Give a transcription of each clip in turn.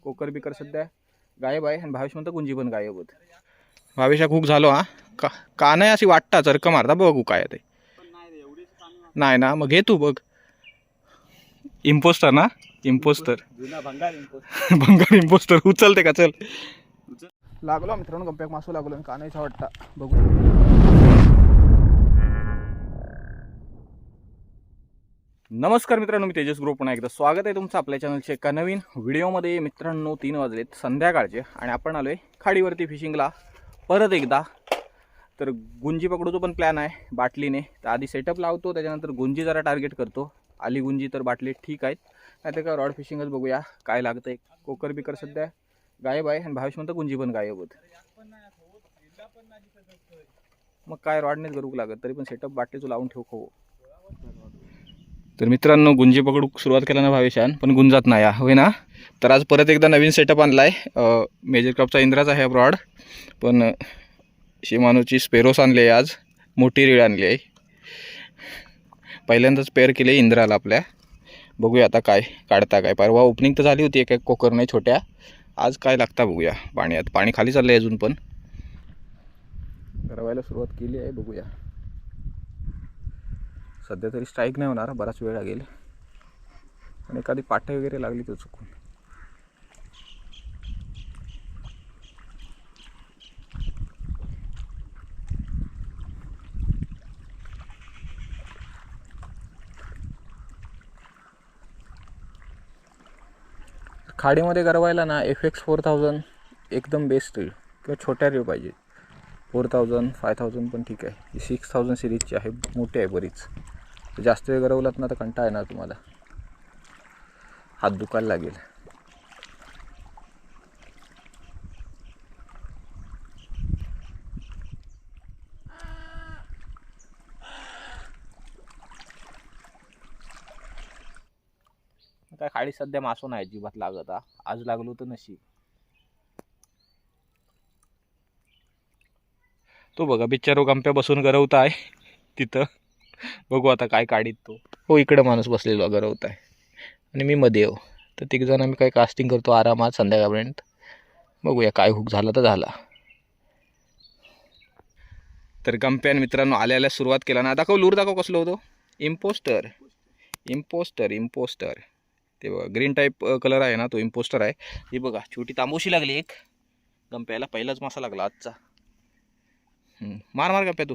Kokar beaker सध्या गायब आहे आणि भावेश म्हणतो गुंजी पण गायब होत. भावेशा खूप झालो हा का नाही अशी वाटता चरक मारता बघू काय ते नाही ना. मग घे तू बघ. इम्पोस्टर ना इम्पोस्टर भंगार इम्पोस्टर उचलते का. चल लागलो मित्रांनो गंप्याक मासू लागलो का नाहीचा वाटता बघू. नमस्कार मित्रांनो, मी तेजस ग्रुप पुन्हा एकदा स्वागत आहे तुमचं आपल्या चॅनलच्या एका नवीन व्हिडिओमध्ये. मित्रांनो 3 वाजलेत संध्याकाळचे आणि आपण आलोय खाडीवरती फिशिंगला परत एकदा. तर गुंजी पकडूचा पण प्लॅन आहे बाटलीने. तर आधी सेटअप लावतो, त्याच्यानंतर गुंजी जरा टार्गेट करतो. आली गुंजी तर बाटली ठीक आहेत, नाही तर का रॉड फिशिंगच बघूया काय लागतंय. कोकर बिकर सध्या गायब आहे आणि भावेश म्हणतो गुंजी पण गायब होत. मग काय रॉडनेच करूक लागत, तरी पण सेटअप बाटलीचं लावून ठेव खो. तर मित्रांनो गुंजी पकडू सुरुवात केला ना भावेशान, पण गुंजात नाही होय ना. तर आज परत एकदा नवीन सेटअप आणलाय. मेजर क्रॉपचा इंद्राचा आहे रॉड, पण शिमानोची स्पेरोस आणली आहे. आज मोठी रीळ आणली आहे, पहिल्यांदाच पेअर केले इंद्राला आपल्या. बघूया आता काय काढता काय. परवा ओपनिंग तर झाली होती एक कोकर नाही छोट्या. आज काय लागता बघूया. पाण्यात पाणी खाली चाललंय अजून, पण गरवायला सुरुवात केली आहे. बघूया सध्या तरी स्ट्राईक नाही होणार, बराच वेळ लागेल. आणि एखादी पाटे वगैरे लागली तर चुकून. खाडीमध्ये गरवायला ना FX 4000 एकदम बेस्ट रीळ, किंवा छोट्या रीळ पाहिजे. 4000 5000 पण ठीक आहे. ही 6000 सिरीजची आहे, मोठी आहे बरीच. जास्त वेळ गरवलात ना तर कंटाळा येणार तुम्हाला, हात दुखायला लागेल. काय खाडी सध्या मासो नाही अजिबात लागत. आज लागलो तर नशी. तो बघा बिचारो गंप्या बसून गरवत आहे तिथं. बघू आता काय काढीत तो. हो इकडं माणूस बसलेला गरवत आहे आणि मी मध्ये येऊ. तर तिघ जण आम्ही काय कास्टिंग करतो आरामात संध्याकाळपर्यंत. बघूया काय हुक झाला तर झाला. तर गंप्यान मित्रांनो आल्याला सुरुवात केला ना. दाखव लूर दाखव कसलं होतं. इम्पोस्टर इम्पोस्टर इम्पोस्टर ते बघा ग्रीन टाईप कलर आहे ना, तो इम्पोस्टर आहे. ही बघा छोटी तांबोशी लागली एक. गंप्याला पहिलाच मासा लागला आजचा. मार मार गंप्या तू.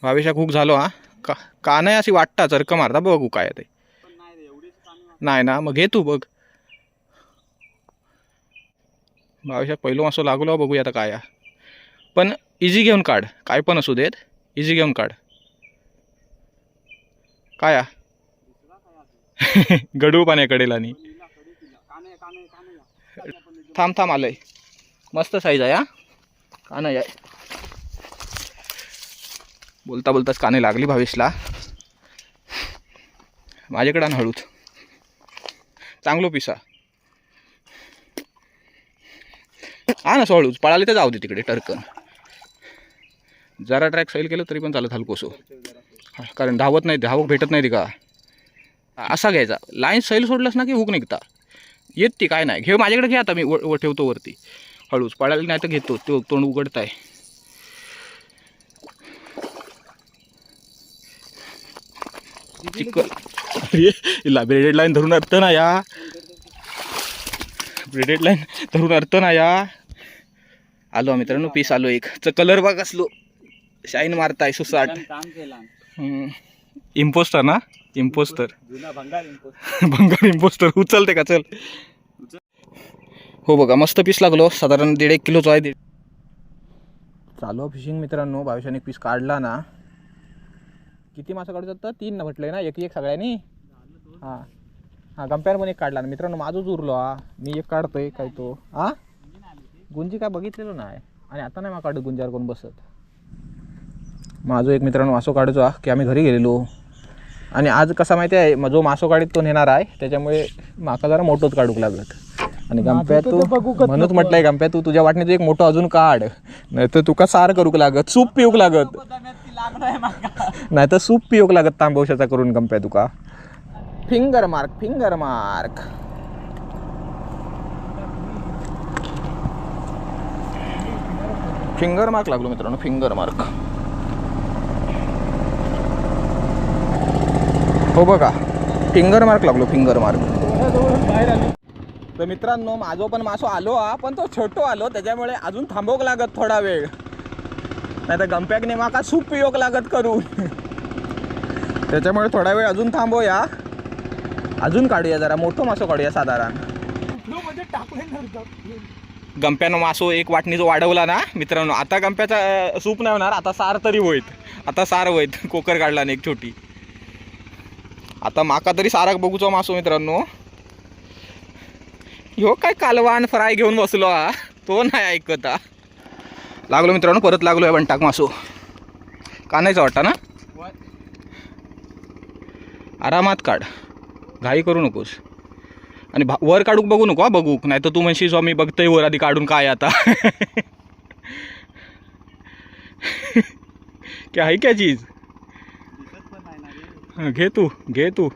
भावेशा खूप झालो का नाही अशी वाटता चरक मारता बघू काय ते नाही ना. मग घे तू बघ. भावेशा पहिलो मासो लागलो. बघूया आता काय. पण इझी घेऊन काढ, काय पण असू देत इझी घेऊन काढ. काय गडू पाण्या कडेला आणि थांब आलंय. मस्त साईज आहे. का नाही आहे. बोलता बोलताच काने लागली भावेशला. माझ्याकडे आण हळूच. चांगलो पिसा हा ना. हळूच पळाले तर जाऊ दे तिकडे टर्कन. जरा ट्रॅक सैल केलं तरी पण चालत हलकोसो, कारण धावत नाही, धावक भेटत नाही ती का. असा घ्यायचा. लाईन सैल सोडलंस ना की हुक निघता येत ती. काय नाही घे माझ्याकडे घे. आता मी ठेवतो वरती. हळूच पळाली नाही तर घेतो. तो तोंड उघडताय. चिकल ब्रेडेड लाईन धरून अर्थ ना या. ब्रेडेड लाईन धरून अर्थ ना या. आलो मित्रांनो पीस आलो एक. कलर बघ असलो शाईन मारताय सुसाट. इम्पोस्टर ना इम्पोस्टर भंगार इम्पोस्टर उचलते का. चल हो बघा मस्त पीस लागलो. साधारण 1.5 किलोचा आहे. चालू फिशिंग मित्रांनो. भावेशाने पीस काढला ना. किती मासा काढू शकतात. 3 ना म्हटलंय ना. एक सगळ्यांनी. हां गंप्यानं पण एक काढला ना मित्रांनो. माझंच उरलो. मी एक काढतोय काय तो. गुंजी काय बघितलेलो नाही आणि आता नाही मग काढत गुंजावर कोण बसत. माझं एक मित्रांनो मासो काढायचो की आम्ही घरी गेलेलो. आणि आज कसा माहिती आहे, जो मासो काढीत तो नेणार आहे, त्याच्यामुळे माका जरा मोठंच काढूक लागत. आणि गंप्या तू म्हणूच म्हटलंय गंप्या तू तुझ्या वाटणीचं एक मोठं अजून काढ, नाही तर तुका सार करूक लागत. सूप पिऊक लागत, नाही तर सूप पिऊक लागत तांबवशाचा करून गंप्या तुका. फिंगर मार्क फिंगर मार्क लागलो मित्रांनो, फिंगर मार्क. हो बघा, फिंगर मार्क लागलो, फिंगर मार्क. तर मित्रांनो माझो पण मासो आलो हा, पण तो छोटो आलो त्याच्यामुळे अजून थांबवक लागत थोडा वेळ, नाही तर गंप्याकने माका सूप पियोक लागत करू. त्याच्यामुळे थोडा वेळ अजून थांबूया, अजून काढूया, जरा मोठं मासो काढूया साधारण. गंप्यानं मासो एक वाटणी जो वाढवला ना मित्रांनो, आता गंप्याचा सूप नाही होणार, आता सार तरी होईत, आता सार होईत. कोकर काढला ना एक छोटी, आता माका तरी साराक बघूचो मासो मित्रांनो. ह्यो काय कालवान फ्राय घेऊन बसलो हा, तो नाही ऐकत हा. लागलो मित्रांनो, परत लागलो आहे बंटाक मासो. कानायचा वाटता ना, आरामात काढ, घाई करू नकोस. आणि वर काढूक बघू नको, बघूक नाही तर तू म्हणशील मी बघतोय वर आधी काढून काय आता. क्या आहे क्या चीज. घे तू, घे तू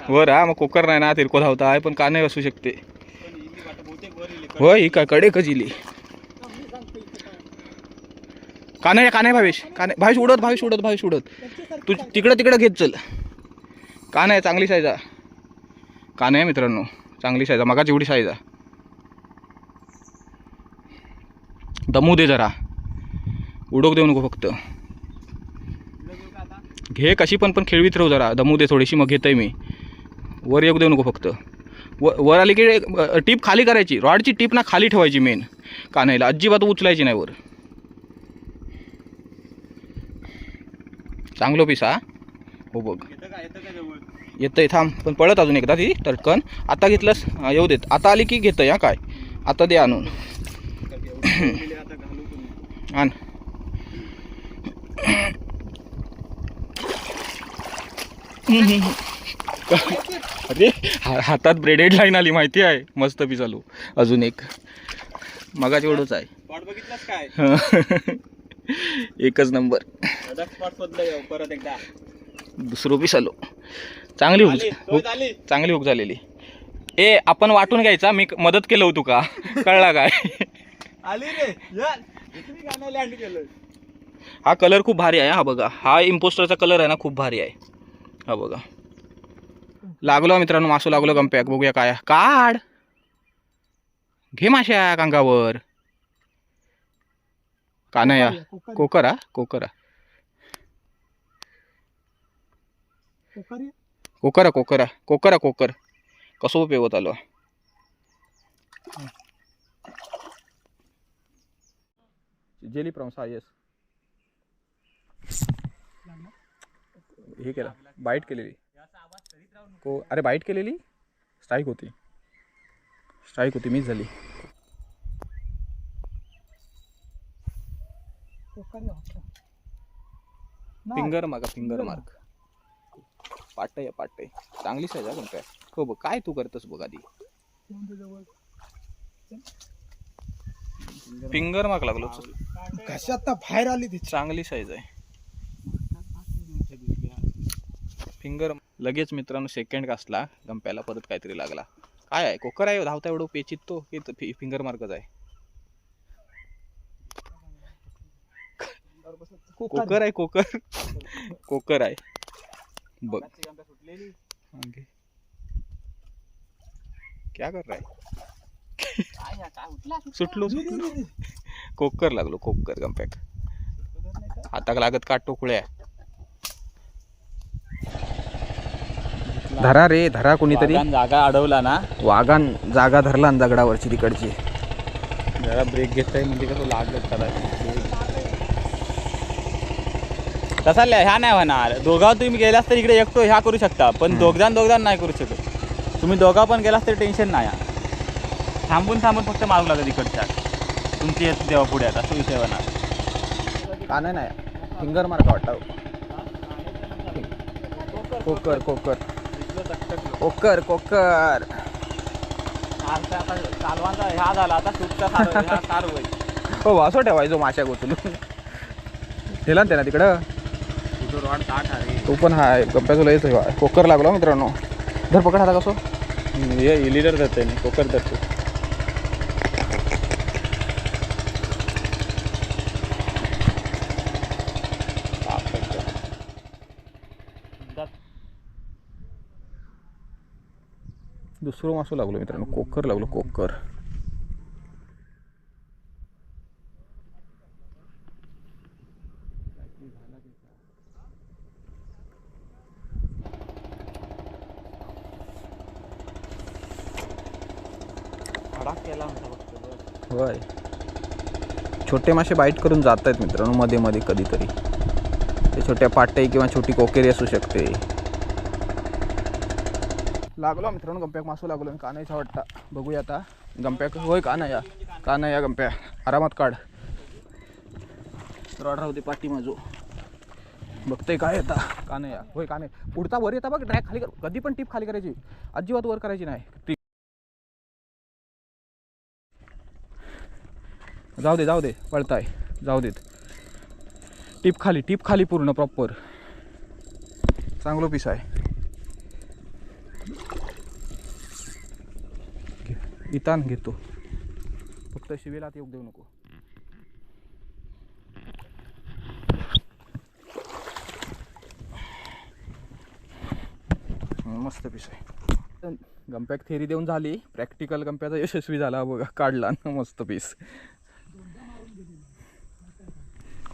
वर. हा मग कोकर नाही ना, तिरको धावता आहे, पण का नाही असू शकते. होय काय कडे कजिली का नाही, का नाही भावेश, का नाही भावेश उडत, भावेश उडत, भावेश उडत. तू तिकडं घेत चल. का नाही, चांगली साईज आहे का नाही मित्रांनो, चांगली साईज आहे, मगाच एवढी साईज आहे. दमू दे जरा, उडोक देऊ नको फक्त. घे कशी पण खेळवीत राहू जरा, दमू दे थोडीशी, मग घेतोय मी. वर येऊ देऊ नको फक्त. वर आली की टीप खाली करायची, रॉडची टीप ना खाली ठेवायची मेन. कानायला अजिबात उचलायची नाही वर. चांगलो पीस हा. हो बघ येतंय, थांब पण पळत अजून एकदा ती तटकन. आता घेतलंस येऊ देत, आता आली की घेतंय. हा काय आता दे आणून. आण. अरे हातात ब्रेडेड लाईन आली माहिती आहे, मस्त पीस आलो. अजून एक मगाच एवढंच आहे. एकच नंबर. परत एकदा दुसरं पीस आलो. चांगली हुक, चांगली हुक झालेली. ए आपण वाटून घ्यायचा, मी मदत केलं होतो का, कळला काय. हा कलर खूप भारी आहे. हा बघा, हा इम्पोस्टरचा कलर आहे ना, खूप भारी आहे. हा बघा, लागलो मित्रांनो मासो, लागलो गंप्याक. बघूया काय काढ. घे माश्या कांगावर. का नाही या कोकर. हा कोकर, कोकर, कोकर, कोकर, कोकर. कसो पेवत आलो. Jelly prawns. हा येस, हे केलं, बाईट केलेली. अरे बाईट केलेली, स्ट्राईक होती, स्ट्राईक होती, मिस झाली. Finger mark, finger mark. पाट आहे, पाट आहे, चांगली साईज आहे. पण काय हो बघ, काय तू करतस बघ आधी. फिंगर मार्क लागलो. कशी आता बाहेर आली ती, चांगली साईज आहे. फिंगर लगेच मित्रांनो सेकंड कास्टला गंप्याला परत काहीतरी लागला. काय आहे, कोकर आहे, धावता एवढं पेचित तो की फिंगर मार्कच आहे. कोकर आहे, कोकर, कोकर आहे बघ. क्या कर रहा है. सुटलो, सुटलो. कोकर लागलो, कोकर गंप्याक. हाताक लागत का टोकळ्या. धरा रे धरा, कोणीतरी जागा अडवला ना, वाघान जागा धरला ना दगडावरची तिकडची. जरा ब्रेक घेताय म्हणजे कसं लागत त्याला. तसा ह्या नाही होणार. दोघा तुम्ही गेलास तर इकडे एकटो ह्या करू शकता, पण दोघदान नाही करू शकत. तुम्ही दोघा पण गेलास तर टेन्शन नाही. थांबून थांबून फक्त मारू लागत इकडच्या, तुमची येत देवा पुढे असं विषय होणार. का नाही, फिंगर मार्क वाटतं. कोकर, कोकर, कोकर, कोकर. कालवांचा ह्या झाला, आता सुटचा सार होईल. हो असं ठेवायचो माश्या गोचून. ठेला ना तिकडं, रॉड ताट आहे. तो पण हाय गप्प्याचं लयच. कोकर लागलो मित्रांनो. धर पकड आता कसो. हे लिडर धरते मी, कोकर धरतो. मशरूम असू लागलो मित्रांनो, कोकर लागलो कोकर. केला होता फक्त. होय, छोटे मासे बाईट करून जात आहेत मित्रांनो मध्ये मध्ये कधीतरी. ते छोट्या पाटे किंवा छोटी कोकेरी असू शकते. लागलो मित्रांनो गंप्याक मासू लागलो. कानायचा वाटता, बघूया आता गंप्याक. होय कानाया, कानाया गंप्या आरामात काढ. रॉड राहू दे पाठी माझू. बघतोय काय येता कानया. होय काने पुढचा वर येता बघ. ड्रॅग खाली कर, कधी पण टीप खाली करायची, अजिबात वर करायची नाही. टीप जाऊ दे जाऊ दे, पळताय जाऊ देत. टीप खाली पूर्ण प्रॉपर. चांगलो पीस आहे. इतान घेतो, फक्त शिवेला येऊ देऊ नको. मस्त पीस आहे. गंप्याक थेरी देऊन झाली, प्रॅक्टिकल गंप्याचा यशस्वी झाला बघा. काढला मस्त पीस.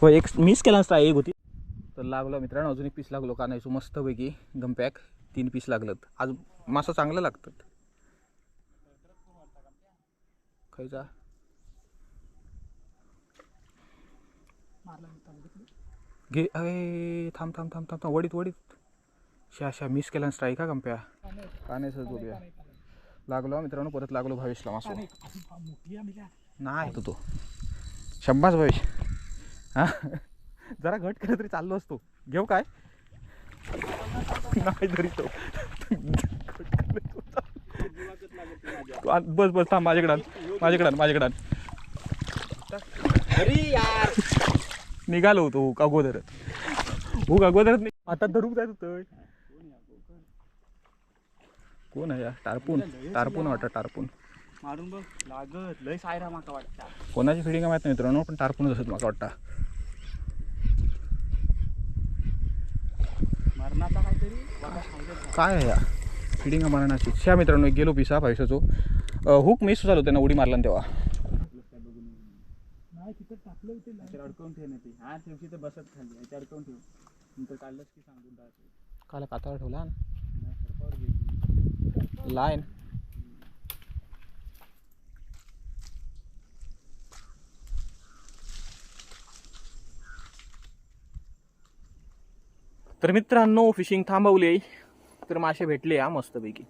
हो, एक मिस केला असता, एक होती तर लागलो मित्रांनो. अजून एक पीस लागलो कानायचो मस्तपैकी. गंप्याक 3 पीस लागलं. आज मासा चांगलं लागतात. खायचा घे. अरे थांब थांब थांब थांब थांब, वडीत वडीत. शा मिस केला स्ट्राईक का गंप्या. कानायचं बघूया. लागलो मित्रांनो, परत लागलो भावेशला मासा. नाही होतो तो. शब्बास भावेश. हां जरा घट केलं तरी चाललो असतो. घेऊ काय नाही तरी तो. बस बस थांब, माझ्याकडं निघालो होतो अगोदर. हो अगोदरच आता धरून जायचं होतं. कोण आहे या? टारपून वाटतं. टारपून मारून बघ, लागत लय सायरा माका वाटता. कोणाची फिडिंग माहित नाही मित्रांनो, पण टारपूनच असत माका वाटतं. मरणाचा काहीतरी काय आहे या फिडिंग मरणाची. शा मित्रांनो, एक गेलो पिसा पैशाचो. हुक मिस झालो, त्यांना उडी मारला तेव्हा. नाही तिथं टाकलं होते, अडकवून ठेवणे ते. हा ठेवशी तर बसत खाली, याच्या अडकवून ठेव. नंतर काढलंच की सांगून टाकतो. काला कातावर ठेवला लाईन. तर मित्रांनो, फिशिंग थांबवली तर मासे भेटले हा मस्तपैकी.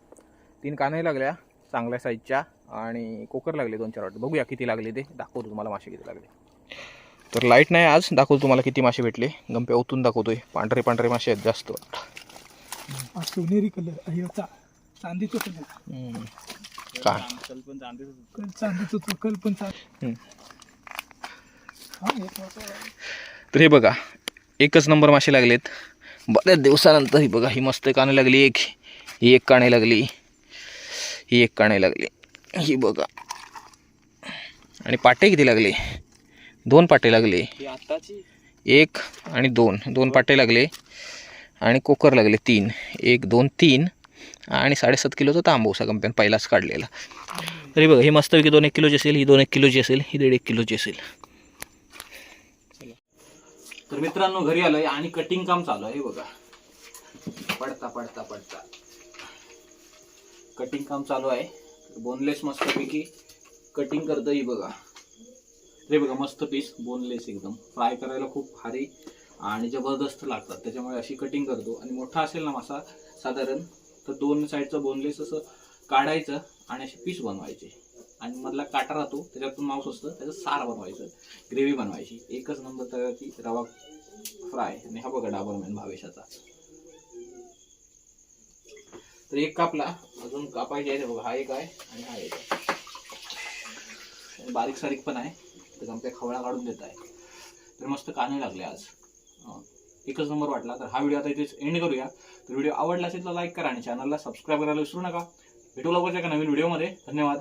3 कानाही लागल्या चांगल्या साईजच्या आणि कोकर लागले 2-4 वाटत. बघूया किती लागले ते, दाखवतो तुम्हाला मासे किती लागले. तर लाईट नाही आज, दाखवतो तुम्हाला किती मासे भेटले. गंप्या ओतून दाखवतोय. पांढरे पांढरे मासे आहेत जास्त. सोनेरी कलर, चांदीचा कलर. काय चांदीचं चकल पण तर हे बघा, एकच नंबर मासे लागलेत बऱ्याच दिवसानंतर. ही बघा, ही मस्त काने लागली. ही एक काणे लागली, ही एक काणे लागली. ही बघा. आणि पाटे किती लागले? 2 पाटे लागले. एक आणि 2 पाटे लागले. आणि कोकर लागले 3. 1 2 3 आणि 7.5 किलोचा तांबूसा गंप्यान पहिलाच काढलेला. तरी बघा, ही मस्तपैकी 2-1 किलोची असेल, ही 2-1 किलोची असेल, ही 1.5 किलोची असेल. तर मित्रांनो, घरी आलोय आणि कटिंग काम चालू आहे. बघा, पडता पडता पडता कटिंग काम चालू आहे. बोनलेस मस्तपैकी कटिंग करतं. ही बघा, हे बघा मस्त पीस बोनलेस एकदम. फ्राय करायला खूप भारी आणि जबरदस्त लागतात. त्याच्यामुळे अशी कटिंग करतो. आणि मोठा असेल ना मासा साधारण, तर 2 साईडचं बोनलेस असं काढायचं आणि असे पीस बनवायचे. आणि मधला काटा राहतो, त्याच्यातून मांस असतं, त्याचं सार बनवायचं, ग्रेव्ही बनवायची. एकच नंबर तव्याची रवा फ्राय. आणि हा बघा डाबरमॅन भावेशाचा. तर एक कापला, अजून कापायचे आहे. बघा, हा एक आहे आणि हा एक आहे. बारीक सारीक पण आहे. तर आमच्या खवळा काढून देत आहे. तर मस्त काने लागले आज. एकच नंबर वाटला. तर हा व्हिडिओ आता इथेच एंड करूया. तर व्हिडिओ आवडला असेल तर लाईक करा आणि चॅनलला सबस्क्राईब करायला विसरू नका. भेटू लवकरच्या एका नवीन व्हिडिओमध्ये. धन्यवाद.